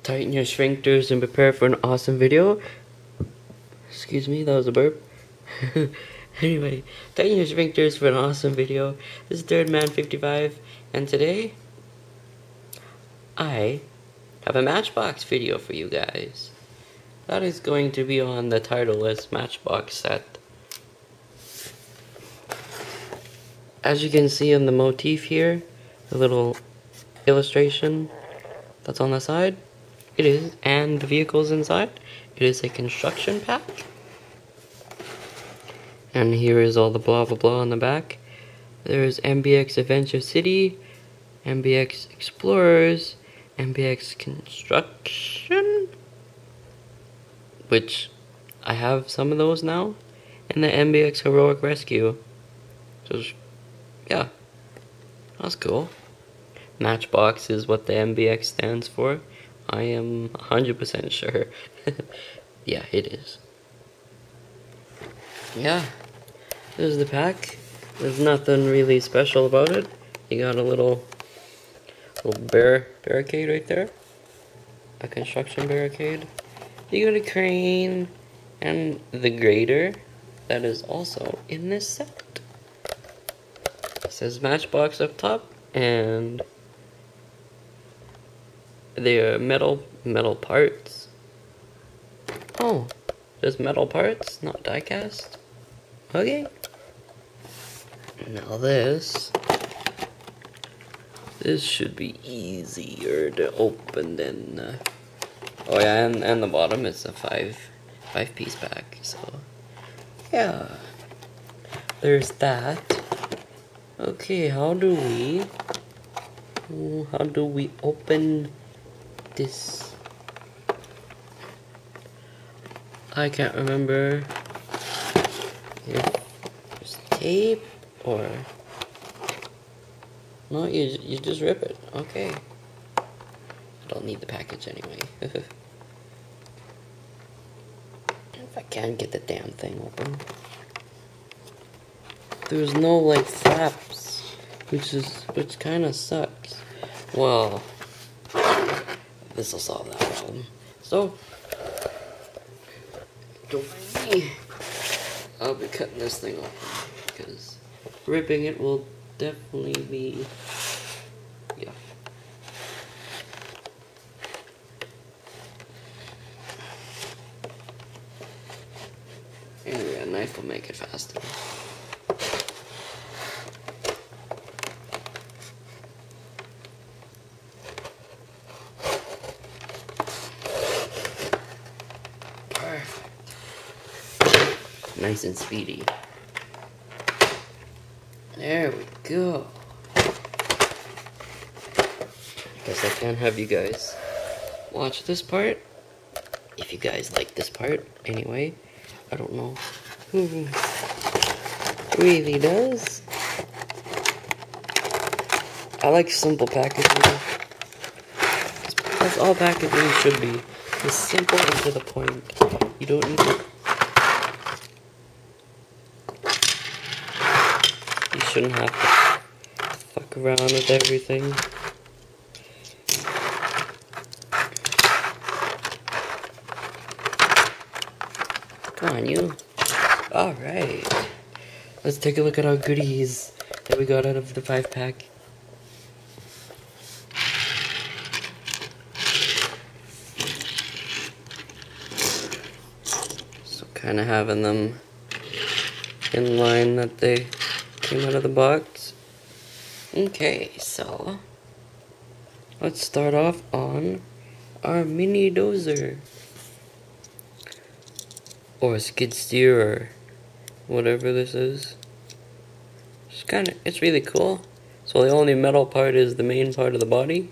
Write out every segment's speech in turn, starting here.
Tighten your sphincters and prepare for an awesome video. Excuse me, that was a burp. Anyway, tighten your sphincters for an awesome video. This is ThirdMan55, and today I have a Matchbox video for you guys. That is going to be on the title list, Matchbox Set. As you can see in the motif here, the little illustration that's on the side, it is, and the vehicles inside, it is a construction pack. And here is all the blah blah blah on the back. There's MBX Adventure City, MBX Explorers, MBX Construction, which I have some of those now, and the MBX Heroic Rescue. So yeah, that's cool. Matchbox is what the MBX stands for. I am 100% sure. Yeah, it is. Yeah, this is the pack. There's nothing really special about it. You got a little barricade right there. A construction barricade. You got a crane and the grader that is also in this set. It says Matchbox up top, and they are metal parts. Oh, just metal parts, not die-cast. Okay. Now this should be easier to open than. Oh yeah, and the bottom is a five-piece pack. So yeah, there's that. Okay, how do we open this? I can't remember if there's tape or no. You just rip it. Okay, I don't need the package anyway. If I can't get the damn thing open. There's no like flaps, which kind of sucks. Well, this will solve that problem. So, don't mind me. I'll be cutting this thing off because ripping it will definitely be, yeah. Anyway, a knife will make it faster. Nice and speedy. There we go. Guess I can't have you guys watch this part. If you guys like this part, anyway. I don't know who really does. I like simple packaging. That's all packaging should be. Just simple and to the point. You don't need to. You shouldn't have to fuck around with everything. Come on, you. Alright. Let's take a look at our goodies that we got out of the 5-pack. So kind of having them in line that they came out of the box. Okay, so let's start off on our mini dozer, or skid steer, or whatever this is. It's really cool. So the only metal part is the main part of the body.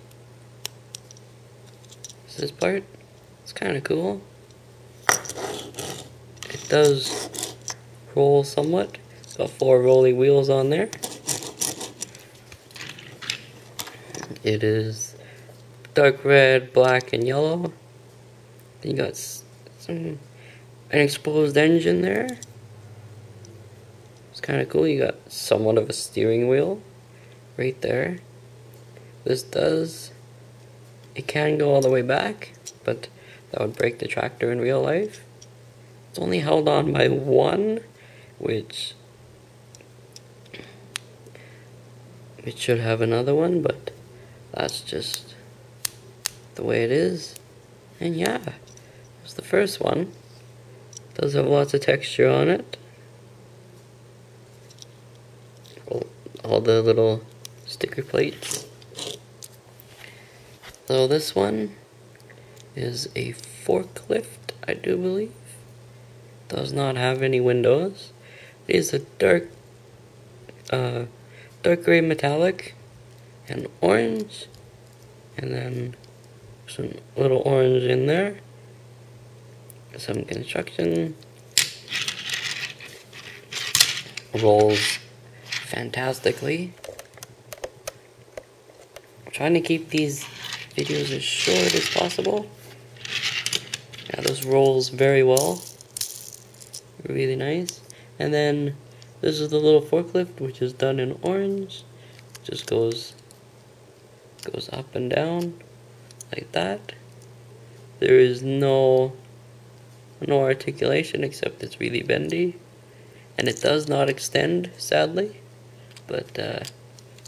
It's this part. It's kind of cool. It does roll somewhat. It's got 4 rolly wheels on there. It is dark red, black, and yellow. Then you got an exposed engine there. It's kind of cool. You got somewhat of a steering wheel right there. This does, it can go all the way back. but that would break the tractor in real life. It's only held on by one, which it should have another one, but that's just the way it is. And yeah, it's the first one. It does have lots of texture on it. All the little sticker plates. So this one is a forklift, I do believe. Does not have any windows. It is a dark gray metallic and orange, and then some little orange in there. Some construction. Rolls fantastically. I'm trying to keep these videos as short as possible. Yeah, this rolls very well. Really nice. And then this is the little forklift, which is done in orange. Just goes up and down like that. There is no articulation, except it's really bendy, and it does not extend, sadly. But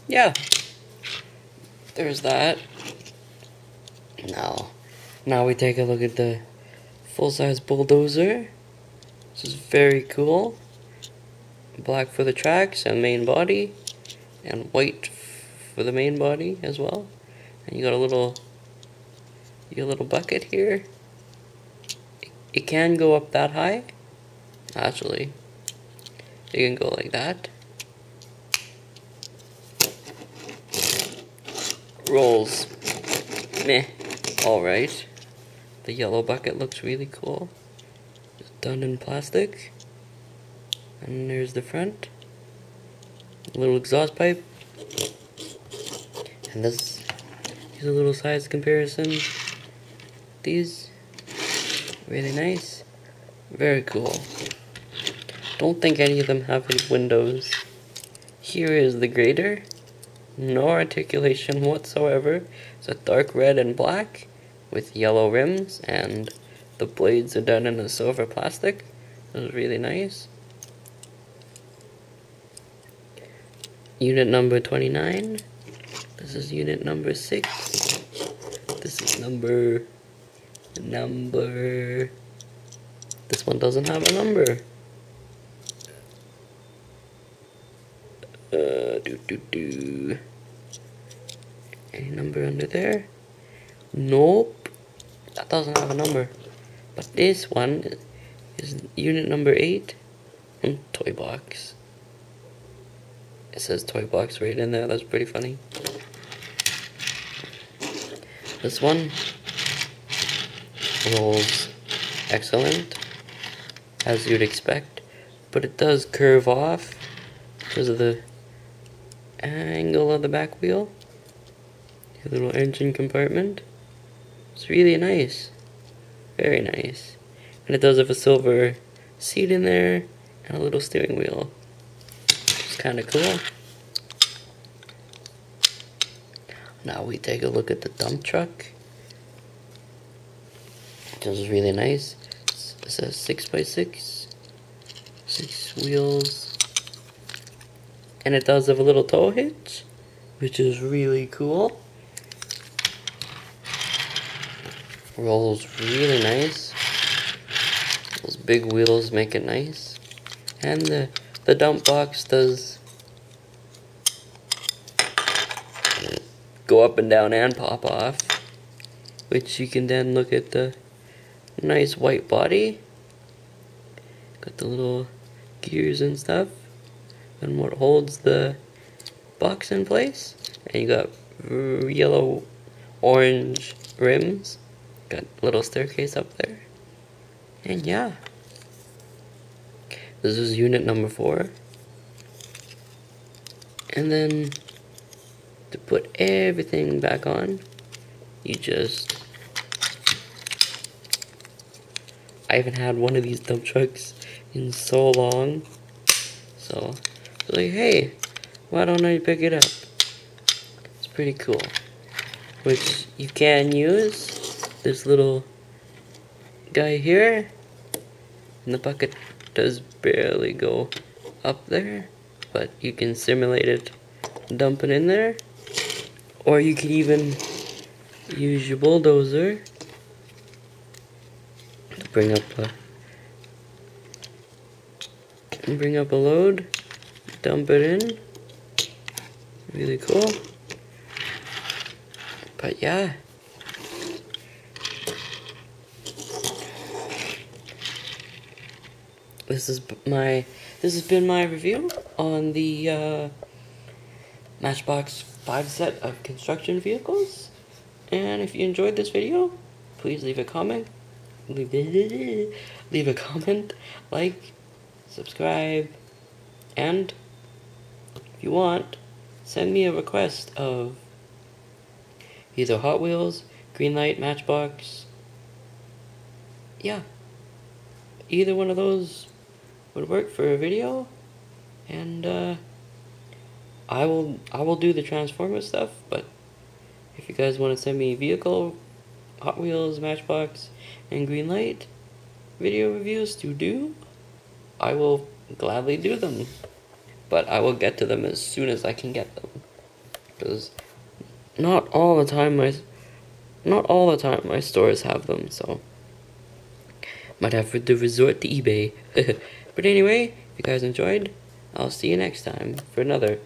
yeah, there's that. Now we take a look at the full-size bulldozer. This is very cool. Black for the tracks and main body, and white for the main body as well. And you got a little bucket here. It can go up that high. Actually, it can go like that. Rolls, meh, alright. The yellow bucket looks really cool. It's done in plastic. And there's the front. A little exhaust pipe. And here's a little size comparison. These, really nice. Very cool. Don't think any of them have any windows. Here is the grader. No articulation whatsoever. It's a dark red and black with yellow rims, and the blades are done in a silver plastic. This is really nice. Unit number 29. This is unit number 6. This is number. This one doesn't have a number. Any number under there? Nope. That doesn't have a number. But this one is unit number 8 and toy box. It says toy box right in there. That's pretty funny. This one rolls excellent, as you'd expect, but it does curve off because of the angle of the back wheel. A little engine compartment. It's really nice. Very nice. And it does have a silver seat in there and a little steering wheel. It's kind of cool. Now we take a look at the dump truck. This is really nice. It says 6x6. 6 wheels. And it does have a little tow hitch, which is really cool. Rolls really nice. Those big wheels make it nice. And the dump box does go up and down and pop off, which you can then look at the nice white body. Got the little gears and stuff, and what holds the box in place. And you got yellow, orange rims. Got a little staircase up there. And yeah, this is unit number 4. And then to put everything back on, you just, I haven't had one of these dump trucks in so long, so I was like, hey, why don't I pick it up? It's pretty cool. Which you can use this little guy here, and the bucket does barely go up there, but you can simulate it, dump it in there, or you can even use your bulldozer to bring up a load, dump it in. Really cool. But yeah, this has been my review on the Matchbox 5 set of construction vehicles. And if you enjoyed this video, please leave a comment. Leave a comment, like, subscribe, and if you want, send me a request of either Hot Wheels, Greenlight, Matchbox. Yeah, either one of those would work for a video, and I will do the Transformer stuff. But if you guys want to send me vehicle, Hot Wheels, Matchbox, and Greenlight video reviews to do, I will gladly do them. But I will get to them as soon as I can get them, because not all the time my stores have them, so might have to resort to eBay. But anyway, if you guys enjoyed, I'll see you next time for another